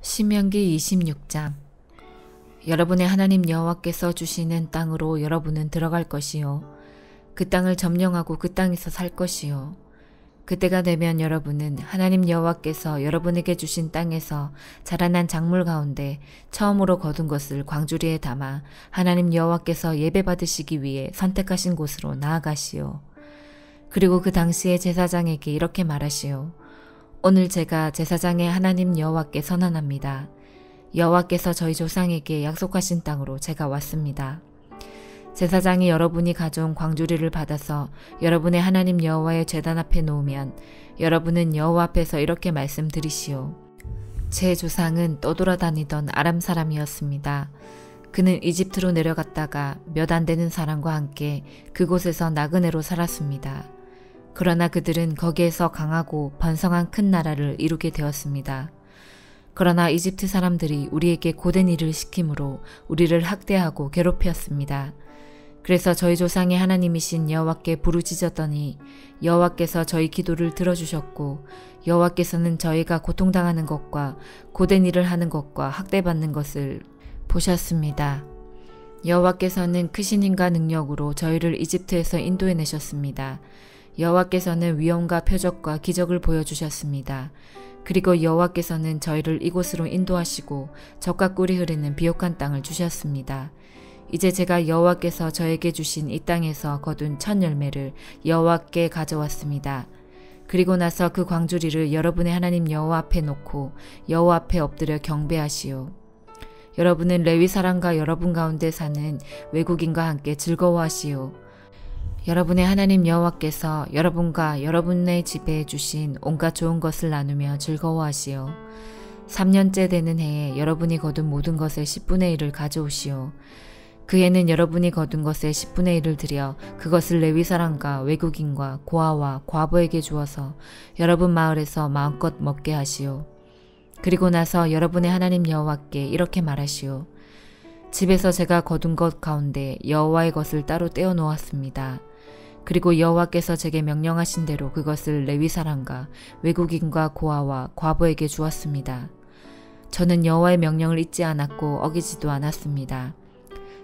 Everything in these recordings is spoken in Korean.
신명기 26장. 여러분의 하나님 여호와께서 주시는 땅으로 여러분은 들어갈 것이요 그 땅을 점령하고 그 땅에서 살 것이요 그때가 되면 여러분은 하나님 여호와께서 여러분에게 주신 땅에서 자라난 작물 가운데 처음으로 거둔 것을 광주리에 담아 하나님 여호와께서 예배받으시기 위해 선택하신 곳으로 나아가시오. 그리고 그 당시에 제사장에게 이렇게 말하시오. 오늘 제가 제사장의 하나님 여호와께 선언합니다. 여호와께서 저희 조상에게 약속하신 땅으로 제가 왔습니다. 제사장이 여러분이 가져온 광주리를 받아서 여러분의 하나님 여호와의 제단 앞에 놓으면 여러분은 여호와 앞에서 이렇게 말씀드리시오. 제 조상은 떠돌아다니던 아람 사람이었습니다. 그는 이집트로 내려갔다가 몇 안 되는 사람과 함께 그곳에서 나그네로 살았습니다. 그러나 그들은 거기에서 강하고 번성한 큰 나라를 이루게 되었습니다. 그러나 이집트 사람들이 우리에게 고된 일을 시키므로 우리를 학대하고 괴롭혔습니다. 그래서 저희 조상의 하나님이신 여호와께 부르짖었더니 여호와께서 저희 기도를 들어주셨고 여호와께서는 저희가 고통당하는 것과 고된 일을 하는 것과 학대받는 것을 보셨습니다. 여호와께서는 크신 힘과 능력으로 저희를 이집트에서 인도해내셨습니다. 여호와께서는 위엄과 표적과 기적을 보여주셨습니다. 그리고 여호와께서는 저희를 이곳으로 인도하시고 젖과 꿀이 흐르는 비옥한 땅을 주셨습니다. 이제 제가 여호와께서 저에게 주신 이 땅에서 거둔 첫 열매를 여호와께 가져왔습니다. 그리고 나서 그 광주리를 여러분의 하나님 여호와 앞에 놓고 여호와 앞에 엎드려 경배하시오. 여러분은 레위 사람과 여러분 가운데 사는 외국인과 함께 즐거워하시오. 여러분의 하나님 여호와께서 여러분과 여러분의 집에 주신 온갖 좋은 것을 나누며 즐거워하시오. 3년째 되는 해에 여러분이 거둔 모든 것의 10분의 1을 가져오시오. 그 해는 여러분이 거둔 것의 10분의 1을 들여 그것을 레위 사람과 외국인과 고아와 과부에게 주어서 여러분 마을에서 마음껏 먹게 하시오. 그리고 나서 여러분의 하나님 여호와께 이렇게 말하시오. 집에서 제가 거둔 것 가운데 여호와의 것을 따로 떼어 놓았습니다. 그리고 여호와께서 제게 명령하신 대로 그것을 레위 사람과 외국인과 고아와 과부에게 주었습니다. 저는 여호와의 명령을 잊지 않았고 어기지도 않았습니다.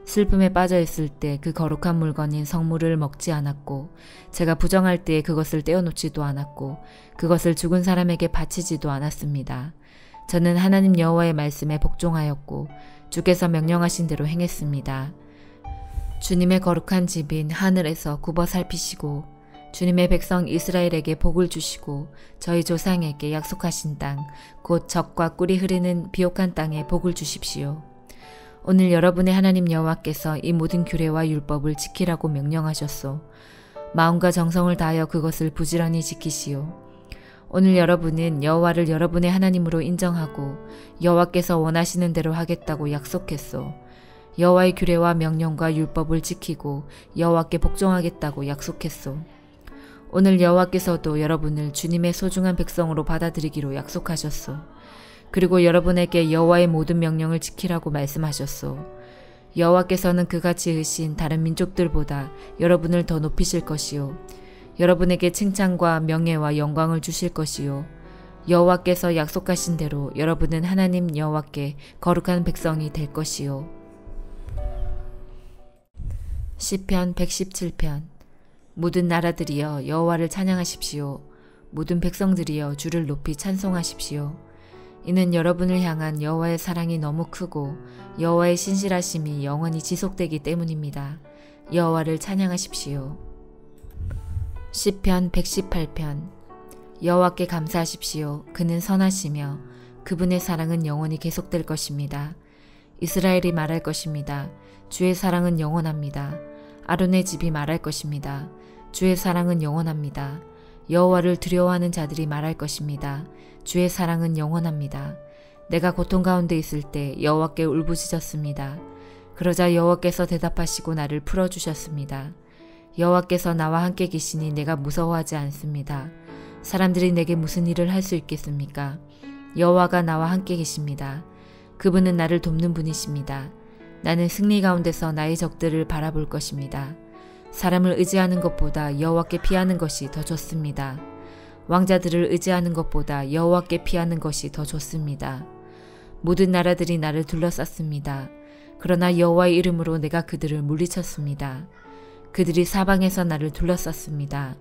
슬픔에 빠져 있을 때 그 거룩한 물건인 성물을 먹지 않았고 제가 부정할 때에 그것을 떼어놓지도 않았고 그것을 죽은 사람에게 바치지도 않았습니다. 저는 하나님 여호와의 말씀에 복종하였고 주께서 명령하신 대로 행했습니다. 주님의 거룩한 집인 하늘에서 굽어 살피시고 주님의 백성 이스라엘에게 복을 주시고 저희 조상에게 약속하신 땅 곧 젖과 꿀이 흐르는 비옥한 땅에 복을 주십시오. 오늘 여러분의 하나님 여호와께서 이 모든 규례와 율법을 지키라고 명령하셨소. 마음과 정성을 다하여 그것을 부지런히 지키시오. 오늘 여러분은 여호와를 여러분의 하나님으로 인정하고 여호와께서 원하시는 대로 하겠다고 약속했소. 여호와의 규례와 명령과 율법을 지키고 여호와께 복종하겠다고 약속했소. 오늘 여호와께서도 여러분을 주님의 소중한 백성으로 받아들이기로 약속하셨소. 그리고 여러분에게 여호와의 모든 명령을 지키라고 말씀하셨소. 여호와께서는 그가 지으신 다른 민족들보다 여러분을 더 높이실 것이요 여러분에게 칭찬과 명예와 영광을 주실 것이요 여호와께서 약속하신 대로 여러분은 하나님 여호와께 거룩한 백성이 될 것이요. 시편 117편. 모든 나라들이여 여호와를 찬양하십시오. 모든 백성들이여 주를 높이 찬송하십시오. 이는 여러분을 향한 여호와의 사랑이 너무 크고 여호와의 신실하심이 영원히 지속되기 때문입니다. 여호와를 찬양하십시오. 시편 118편. 여호와께 감사하십시오. 그는 선하시며 그분의 사랑은 영원히 계속될 것입니다. 이스라엘이 말할 것입니다. 주의 사랑은 영원합니다. 아론의 집이 말할 것입니다. 주의 사랑은 영원합니다. 여호와를 두려워하는 자들이 말할 것입니다. 주의 사랑은 영원합니다. 내가 고통 가운데 있을 때 여호와께 울부짖었습니다. 그러자 여호와께서 대답하시고 나를 풀어주셨습니다. 여호와께서 나와 함께 계시니 내가 무서워하지 않습니다. 사람들이 내게 무슨 일을 할 수 있겠습니까? 여호와가 나와 함께 계십니다. 그분은 나를 돕는 분이십니다. 나는 승리 가운데서 나의 적들을 바라볼 것입니다. 사람을 의지하는 것보다 여호와께 피하는 것이 더 좋습니다. 왕자들을 의지하는 것보다 여호와께 피하는 것이 더 좋습니다. 모든 나라들이 나를 둘러쌌습니다. 그러나 여호와의 이름으로 내가 그들을 물리쳤습니다. 그들이 사방에서 나를 둘러쌌습니다.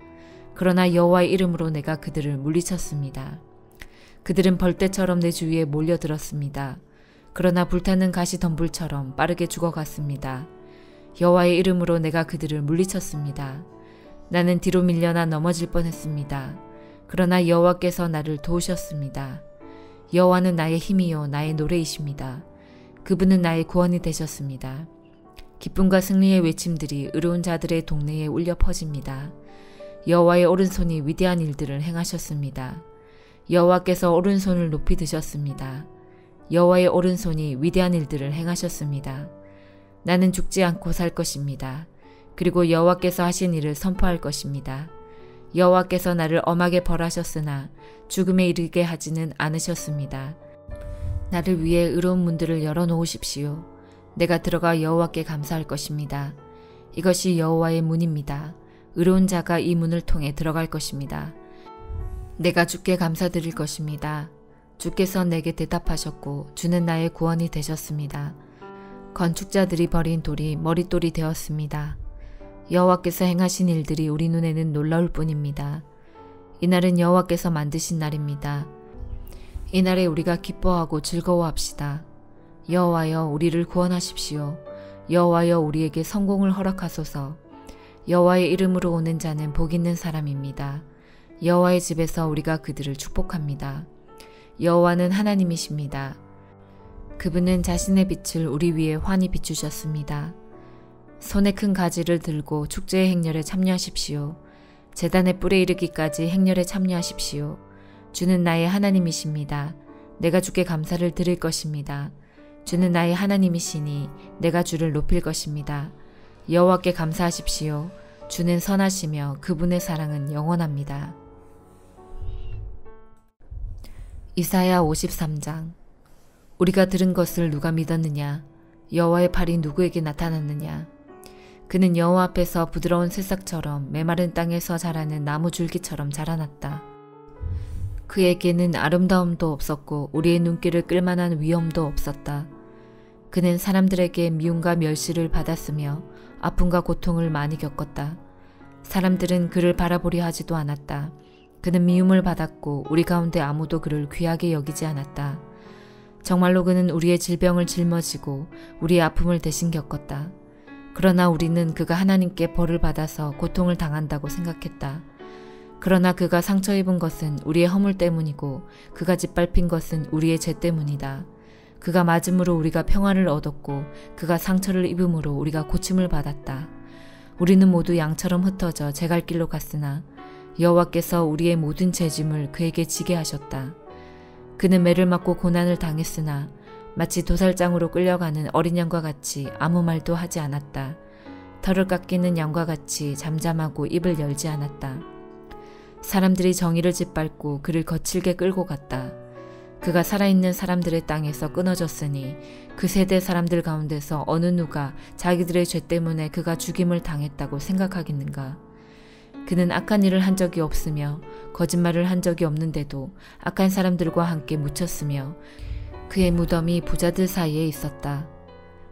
그러나 여호와의 이름으로 내가 그들을 물리쳤습니다. 그들은 벌떼처럼 내 주위에 몰려들었습니다. 그러나 불타는 가시덤불처럼 빠르게 죽어갔습니다. 여호와의 이름으로 내가 그들을 물리쳤습니다. 나는 뒤로 밀려나 넘어질 뻔했습니다. 그러나 여호와께서 나를 도우셨습니다. 여호와는 나의 힘이요 나의 노래이십니다. 그분은 나의 구원이 되셨습니다. 기쁨과 승리의 외침들이 의로운 자들의 동네에 울려 퍼집니다. 여호와의 오른손이 위대한 일들을 행하셨습니다. 여호와께서 오른손을 높이 드셨습니다. 여호와의 오른손이 위대한 일들을 행하셨습니다. 나는 죽지 않고 살 것입니다. 그리고 여호와께서 하신 일을 선포할 것입니다. 여호와께서 나를 엄하게 벌하셨으나 죽음에 이르게 하지는 않으셨습니다. 나를 위해 의로운 문들을 열어놓으십시오. 내가 들어가 여호와께 감사할 것입니다. 이것이 여호와의 문입니다. 의로운 자가 이 문을 통해 들어갈 것입니다. 내가 주께 감사드릴 것입니다. 주께서 내게 대답하셨고 주는 나의 구원이 되셨습니다. 건축자들이 버린 돌이 머릿돌이 되었습니다. 여호와께서 행하신 일들이 우리 눈에는 놀라울 뿐입니다. 이날은 여호와께서 만드신 날입니다. 이날에 우리가 기뻐하고 즐거워합시다. 여호와여 우리를 구원하십시오. 여호와여 우리에게 성공을 허락하소서. 여호와의 이름으로 오는 자는 복 있는 사람입니다. 여호와의 집에서 우리가 그들을 축복합니다. 여호와는 하나님이십니다. 그분은 자신의 빛을 우리 위에 환히 비추셨습니다. 손에 큰 가지를 들고 축제의 행렬에 참여하십시오. 제단의 뿔에 이르기까지 행렬에 참여하십시오. 주는 나의 하나님이십니다. 내가 주께 감사를 드릴 것입니다. 주는 나의 하나님이시니 내가 주를 높일 것입니다. 여호와께 감사하십시오. 주는 선하시며 그분의 사랑은 영원합니다. 이사야 53장. 우리가 들은 것을 누가 믿었느냐? 여호와의 팔이 누구에게 나타났느냐? 그는 여호와 앞에서 부드러운 새싹처럼 메마른 땅에서 자라는 나무 줄기처럼 자라났다. 그에게는 아름다움도 없었고 우리의 눈길을 끌만한 위엄도 없었다. 그는 사람들에게 미움과 멸시를 받았으며 아픔과 고통을 많이 겪었다. 사람들은 그를 바라보려 하지도 않았다. 그는 미움을 받았고 우리 가운데 아무도 그를 귀하게 여기지 않았다. 정말로 그는 우리의 질병을 짊어지고 우리의 아픔을 대신 겪었다. 그러나 우리는 그가 하나님께 벌을 받아서 고통을 당한다고 생각했다. 그러나 그가 상처 입은 것은 우리의 허물 때문이고 그가 짓밟힌 것은 우리의 죄 때문이다. 그가 맞음으로 우리가 평화를 얻었고 그가 상처를 입음으로 우리가 고침을 받았다. 우리는 모두 양처럼 흩어져 제 갈 길로 갔으나 여호와께서 우리의 모든 죄짐을 그에게 지게 하셨다. 그는 매를 맞고 고난을 당했으나 마치 도살장으로 끌려가는 어린 양과 같이 아무 말도 하지 않았다. 털을 깎이는 양과 같이 잠잠하고 입을 열지 않았다. 사람들이 정의를 짓밟고 그를 거칠게 끌고 갔다. 그가 살아있는 사람들의 땅에서 끊어졌으니 그 세대 사람들 가운데서 어느 누가 자기들의 죄 때문에 그가 죽임을 당했다고 생각하겠는가? 그는 악한 일을 한 적이 없으며 거짓말을 한 적이 없는데도 악한 사람들과 함께 묻혔으며 그의 무덤이 부자들 사이에 있었다.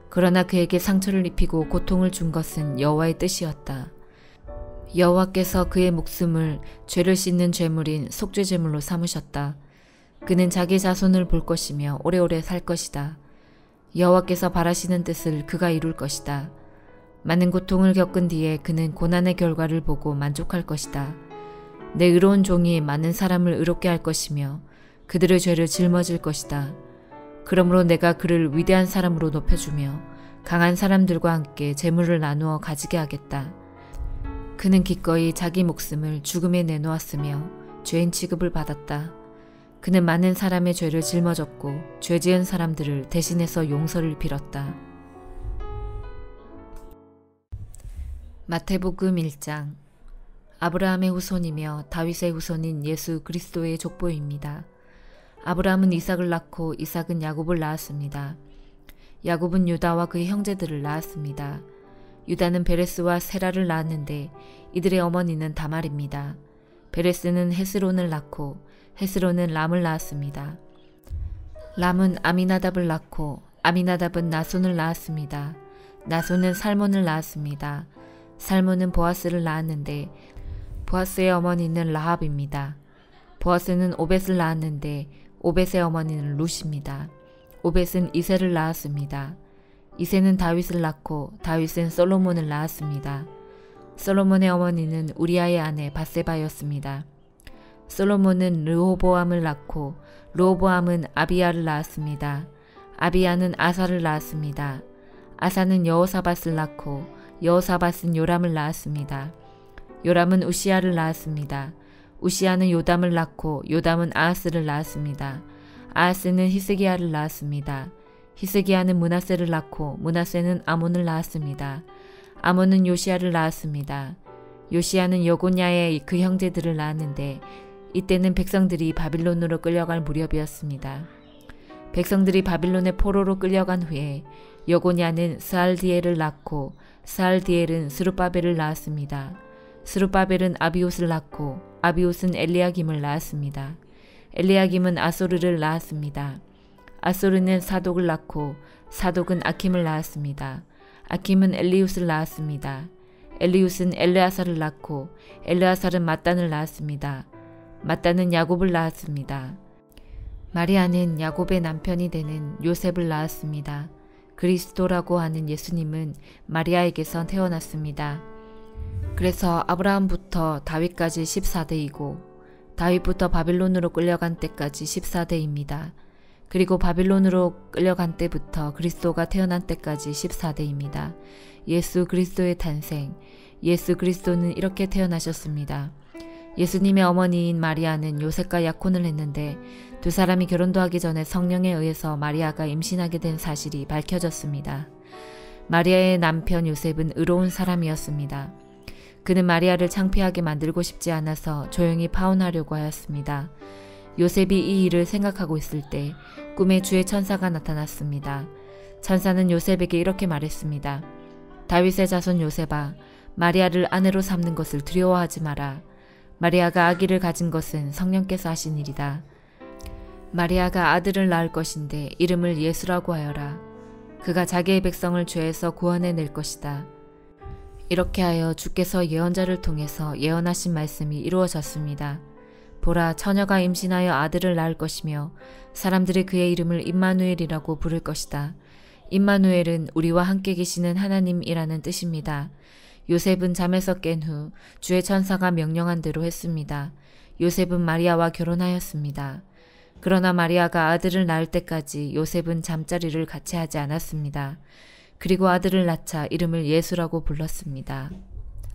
그러나 그에게 상처를 입히고 고통을 준 것은 여호와의 뜻이었다. 여호와께서 그의 목숨을 죄를 씻는 제물인 속죄 제물로 삼으셨다. 그는 자기 자손을 볼 것이며 오래오래 살 것이다. 여호와께서 바라시는 뜻을 그가 이룰 것이다. 많은 고통을 겪은 뒤에 그는 고난의 결과를 보고 만족할 것이다. 내 의로운 종이 많은 사람을 의롭게 할 것이며 그들의 죄를 짊어질 것이다. 그러므로 내가 그를 위대한 사람으로 높여주며 강한 사람들과 함께 재물을 나누어 가지게 하겠다. 그는 기꺼이 자기 목숨을 죽음에 내놓았으며 죄인 취급을 받았다. 그는 많은 사람의 죄를 짊어졌고 죄 지은 사람들을 대신해서 용서를 빌었다. 마태복음 1장. 아브라함의 후손이며 다윗의 후손인 예수 그리스도의 족보입니다. 아브라함은 이삭을 낳고 이삭은 야곱을 낳았습니다. 야곱은 유다와 그의 형제들을 낳았습니다. 유다는 베레스와 세라를 낳았는데 이들의 어머니는 다말입니다. 베레스는 헤스론을 낳고 헤스론은 람을 낳았습니다. 람은 아미나답을 낳고 아미나답은 나손을 낳았습니다. 나손은 살몬을 낳았습니다. 살몬은 보아스를 낳았는데 보아스의 어머니는 라합입니다. 보아스는 오벳을 낳았는데 오벳의 어머니는 룻입니다. 오벳은 이새를 낳았습니다. 이새는 다윗을 낳고 다윗은 솔로몬을 낳았습니다. 솔로몬의 어머니는 우리아의 아내 밧세바였습니다. 솔로몬은 르호보암을 낳고 르호보암은 아비야를 낳았습니다. 아비야는 아사를 낳았습니다. 아사는 여호사밧을 낳고 여호사밧은 요람을 낳았습니다. 요람은 우시야를 낳았습니다. 우시야는 요담을 낳고 요담은 아하스를 낳았습니다. 아하스는 히스기야를 낳았습니다. 히스기야는 므낫세를 낳고 므낫세는 아몬을 낳았습니다. 아몬은 요시야를 낳았습니다. 요시야는 여고냐의 그 형제들을 낳았는데 이때는 백성들이 바빌론으로 끌려갈 무렵이었습니다. 백성들이 바빌론의 포로로 끌려간 후에 여고냐는 스알디엘을 낳고 스알디엘은 스룹바벨을 낳았습니다. 스룹바벨은 아비옷을 낳고 아비옷은 엘리야김을 낳았습니다. 엘리야김은 아소르를 낳았습니다. 아소르는 사독을 낳고 사독은 아킴을 낳았습니다. 아킴은 엘리웃을 낳았습니다. 엘리웃은 엘르아살을 낳고 엘르아살은 mat단을 낳았습니다. mat단은 야곱을 낳았습니다. 마리아는 야곱의 남편이 되는 요셉을 낳았습니다. 그리스도라고 하는 예수님은 마리아에게서 태어났습니다. 그래서 아브라함부터 다윗까지 14대이고 다윗부터 바빌론으로 끌려간 때까지 14대입니다. 그리고 바빌론으로 끌려간 때부터 그리스도가 태어난 때까지 14대입니다. 예수 그리스도의 탄생. 예수 그리스도는 이렇게 태어나셨습니다. 예수님의 어머니인 마리아는 요셉과 약혼을 했는데 두 사람이 결혼도 하기 전에 성령에 의해서 마리아가 임신하게 된 사실이 밝혀졌습니다. 마리아의 남편 요셉은 의로운 사람이었습니다. 그는 마리아를 창피하게 만들고 싶지 않아서 조용히 파혼하려고 하였습니다. 요셉이 이 일을 생각하고 있을 때 꿈에 주의 천사가 나타났습니다. 천사는 요셉에게 이렇게 말했습니다. 다윗의 자손 요셉아, 마리아를 아내로 삼는 것을 두려워하지 마라. 마리아가 아기를 가진 것은 성령께서 하신 일이다. 마리아가 아들을 낳을 것인데 이름을 예수라고 하여라. 그가 자기의 백성을 죄에서 구원해낼 것이다. 이렇게 하여 주께서 예언자를 통해서 예언하신 말씀이 이루어졌습니다. 보라, 처녀가 임신하여 아들을 낳을 것이며 사람들이 그의 이름을 임마누엘이라고 부를 것이다. 임마누엘은 우리와 함께 계시는 하나님이라는 뜻입니다. 요셉은 잠에서 깬 후 주의 천사가 명령한 대로 했습니다. 요셉은 마리아와 결혼하였습니다. 그러나 마리아가 아들을 낳을 때까지 요셉은 잠자리를 같이 하지 않았습니다. 그리고 아들을 낳자 이름을 예수라고 불렀습니다.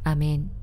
아멘.